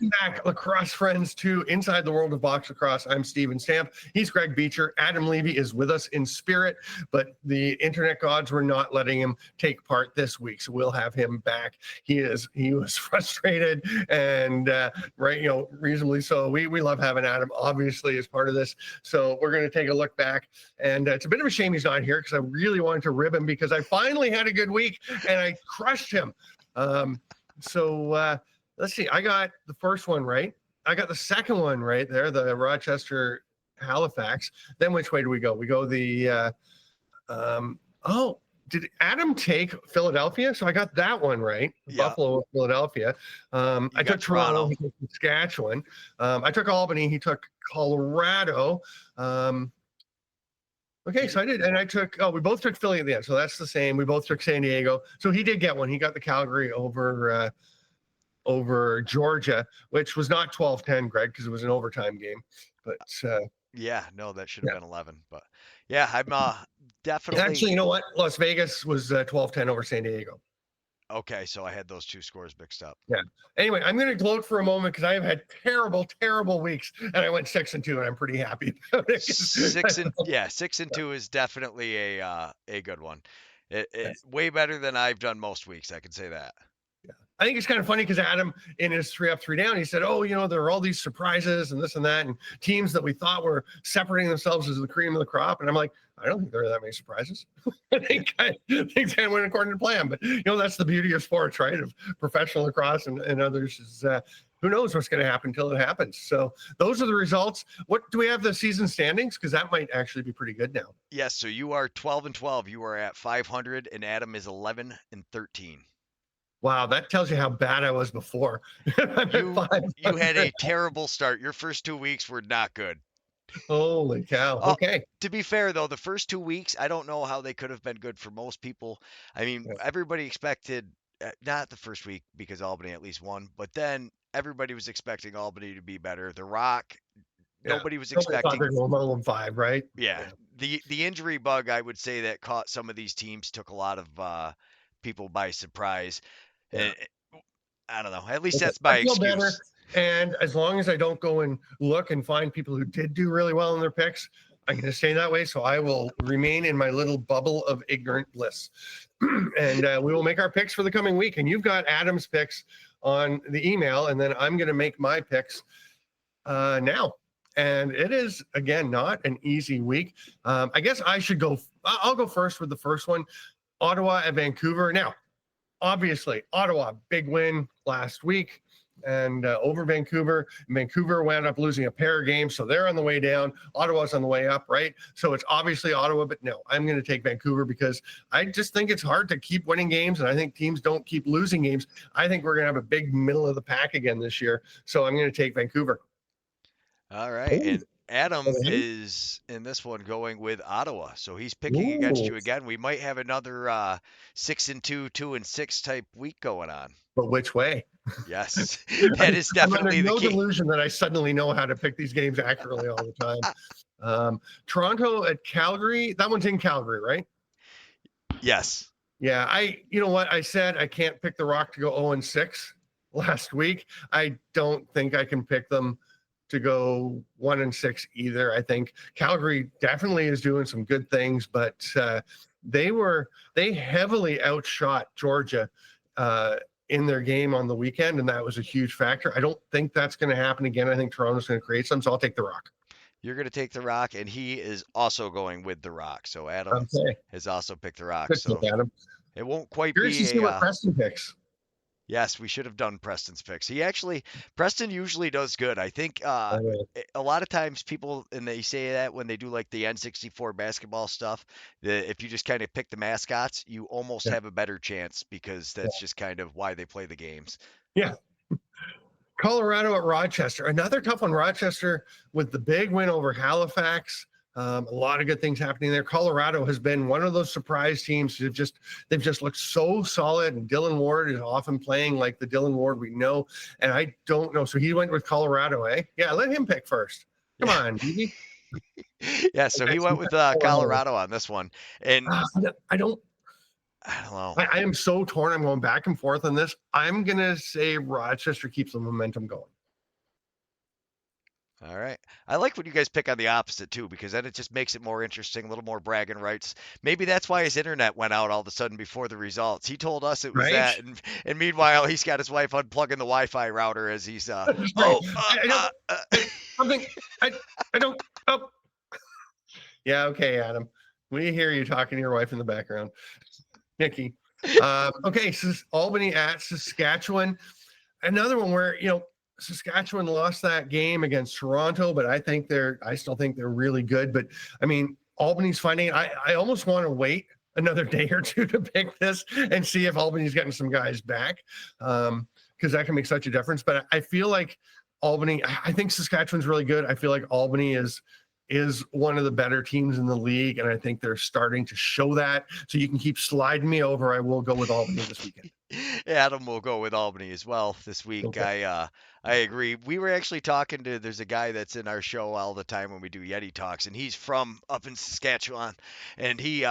Welcome back, lacrosse friends, to Inside the World of Box Lacrosse. I'm Steven Stamp. He's Greg Beecher. Adam Levy is with us in spirit, but the internet gods were not letting him take part this week, so we'll have him back. He was frustrated and reasonably so. We love having Adam, obviously, as part of this. So we're going to take a look back, and it's a bit of a shame he's not here because I really wanted to rib him because I finally had a good week and I crushed him. Let's see. I got the first one right. I got the second one right there, the Rochester Halifax. Then which way do we go? We go the did Adam take Philadelphia? So I got that one right. Yeah. Buffalo, Philadelphia. I took Toronto. He took Saskatchewan. I took Albany. He took Colorado. Okay, so I did, and we both took Philly at the end, so that's the same. We both took San Diego. So he did get one. He got the Calgary over Georgia, which was not 12-10, Greg, because it was an overtime game. But that should have been 11. But yeah, I'm definitely. Actually, you know what? Las Vegas was 12-10 over San Diego. Okay, so I had those two scores mixed up. Yeah. Anyway, I'm going to gloat for a moment because I have had terrible, terrible weeks, and I went 6-2, and I'm pretty happy about it. 6-2 is definitely a good one. It's way better than I've done most weeks. I can say that. Yeah. I think it's kind of funny because Adam, in his 3 up, 3 down, he said, there are all these surprises and this and that, and teams that we thought were separating themselves as the cream of the crop. And I'm like, I don't think there are that many surprises. I think things kind of went according to plan. But, that's the beauty of sports, right? Of professional lacrosse and others is who knows what's going to happen until it happens. So those are the results. What do we have the season standings? Because that might actually be pretty good now. Yes. So you are 12-12. You are at 500, and Adam is 11-13. Wow, that tells you how bad I was before. You had a terrible start. Your first 2 weeks were not good. Holy cow. Okay. To be fair, though, the first 2 weeks, I don't know how they could have been good for most people. I mean, everybody expected, not the first week because Albany at least won, but then everybody was expecting Albany to be better. The Rock, nobody was expecting. They're going 5, right? Yeah. The injury bug, I would say, that caught some of these teams took a lot of people by surprise. Yeah. I don't know. At least that's my excuse. Better. And as long as I don't go and look and find people who did do really well in their picks, I'm going to stay that way. So I will remain in my little bubble of ignorant bliss. And we will make our picks for the coming week. And you've got Adam's picks on the email. And then I'm going to make my picks now. And it is, again, not an easy week. I guess I should go. I'll go first with the first one. Ottawa at Vancouver. Now, obviously, Ottawa, big win last week and over Vancouver. Vancouver wound up losing a pair of games, so they're on the way down. Ottawa's on the way up, right? So it's obviously Ottawa, but no, I'm going to take Vancouver because I just think it's hard to keep winning games, and I think teams don't keep losing games. I think we're going to have a big middle of the pack again this year, so I'm going to take Vancouver. All right, and Adam is in this one going with Ottawa, so he's picking against you again. We might have another 6-2, 2-6 type week going on. But which way? Yes, that is definitely the key. No delusion that I suddenly know how to pick these games accurately all the time. Toronto at Calgary. That one's in Calgary, right? Yes. Yeah, you know what? I said I can't pick the Rock to go 0-6 last week. I don't think I can pick them to go 1-6 either. I think Calgary definitely is doing some good things, but they heavily outshot Georgia in their game on the weekend, and that was a huge factor. I don't think that's going to happen again. I think Toronto's going to create some, so I'll take the Rock. You're going to take the Rock, and he is also going with the Rock. So Adam has also picked the Rock. Good pick, Adam. It won't quite be to see what Preston picks. Yes, we should have done Preston's picks. Preston usually does good. I think a lot of times people, and they say that when they do like the N64 basketball stuff, that if you just kind of pick the mascots, you almost have a better chance because that's just kind of why they play the games. Yeah. Colorado at Rochester. Another tough one. Rochester with the big win over Halifax. A lot of good things happening there. Colorado has been one of those surprise teams. They've just looked so solid, and Dylan Ward is often playing like the Dylan Ward we know. And I don't know. So he went with Colorado, eh? Yeah, let him pick first. Come on, Dee. Yeah, so he went with Colorado on this one. And I don't know. I am so torn. I'm going back and forth on this. I'm gonna say Rochester keeps the momentum going. All right. I like when you guys pick on the opposite too, because then it just makes it more interesting, a little more bragging rights. Maybe that's why his internet went out all of a sudden before the results. He told us it was Right? that, and meanwhile he's got his wife unplugging the Wi-Fi router as he's That's right. oh I don't. I, something. I. I don't. Oh. Yeah. Okay, Adam. We hear you talking to your wife in the background, Nikki. Okay. So Albany at Saskatchewan. Another one where Saskatchewan lost that game against Toronto, but I still think they're really good. But I mean, Albany's finding it. I almost want to wait another day or two to pick this and see if Albany's getting some guys back, because that can make such a difference. But I feel like Albany. I think Saskatchewan's really good. I feel like Albany is one of the better teams in the league, and I think they're starting to show that. So you can keep sliding me over. I will go with Albany this weekend. Adam will go with Albany as well this week. Okay. I agree. We were actually talking to there's a guy that's in our show all the time when we do Yeti talks, and he's from up in Saskatchewan, and he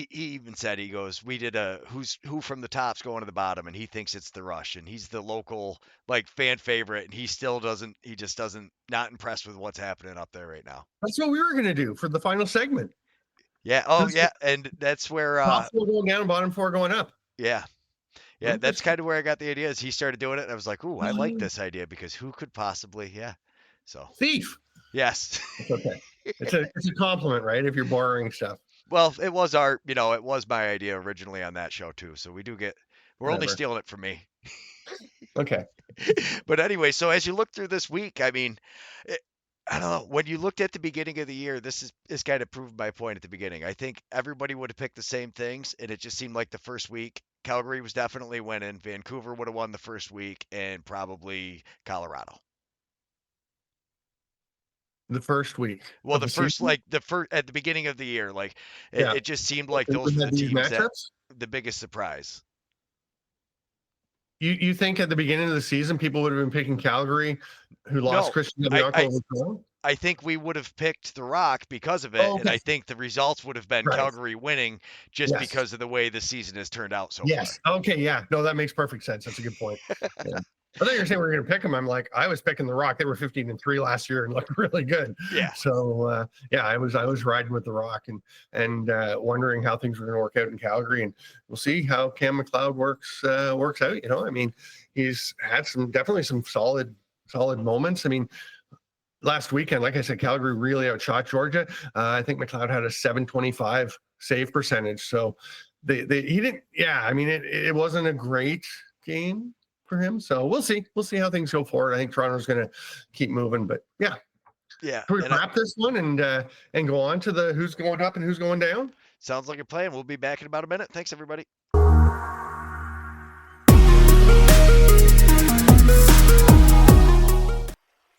even said he goes, we did a who from the top's going to the bottom, and he thinks it's the Rush, and he's the local like fan favorite, and he just doesn't not impressed with what's happening up there right now. That's what we were going to do for the final segment. Yeah. Oh This yeah, and that's where top four going down, bottom four going up. yeah. Yeah, that's Interesting. kind of where I got the idea. Is he started doing it, and I was like, "Ooh, I like this idea because who could possibly?" Yeah. So Thief. yes. It's okay. It's a compliment, right? If you're borrowing stuff. Well, it was it was my idea originally on that show too. So we're only Whatever. stealing it from me. Okay. But anyway, so as you look through this week, I mean, I don't know. When you looked at the beginning of the year, this kind of proved my point at the beginning. I think everybody would have picked the same things, and it just seemed like the first week, Calgary was definitely winning. Vancouver would have won the first week, and probably Colorado. The first week Well, of the the first, season. like the first at the beginning of the year, like Yeah. it just seemed like We those were had the these teams that matchups. the biggest surprise. You think at the beginning of the season people would have been picking Calgary, who lost No, Christian I, Bianco I over Toronto? I think we would have picked the Rock because of it, Oh, and okay. I think the results would have been Right. Calgary winning just Yes. because of the way the season has turned out so far. Yes. Okay. Yeah. No, that makes perfect sense. That's a good point. Yeah. I thought you were saying we were going to pick them. I'm like, I was picking the Rock. They were 15-3 last year and looked really good. Yeah. So yeah, I was riding with the Rock and wondering how things were going to work out in Calgary. And we'll see how Cam McLeod works out. I mean, he's had definitely some solid moments. I mean, last weekend, like I said, Calgary really outshot Georgia. I think McLeod had a 725 save percentage. So he didn't. Yeah, I mean, it wasn't a great game for him. So we'll see. We'll see how things go forward. I think Toronto's going to keep moving. But yeah, Yeah. can we And wrap this one and go on to the who's going up and who's going down? sounds like a plan. We'll be back in about a minute. Thanks, everybody.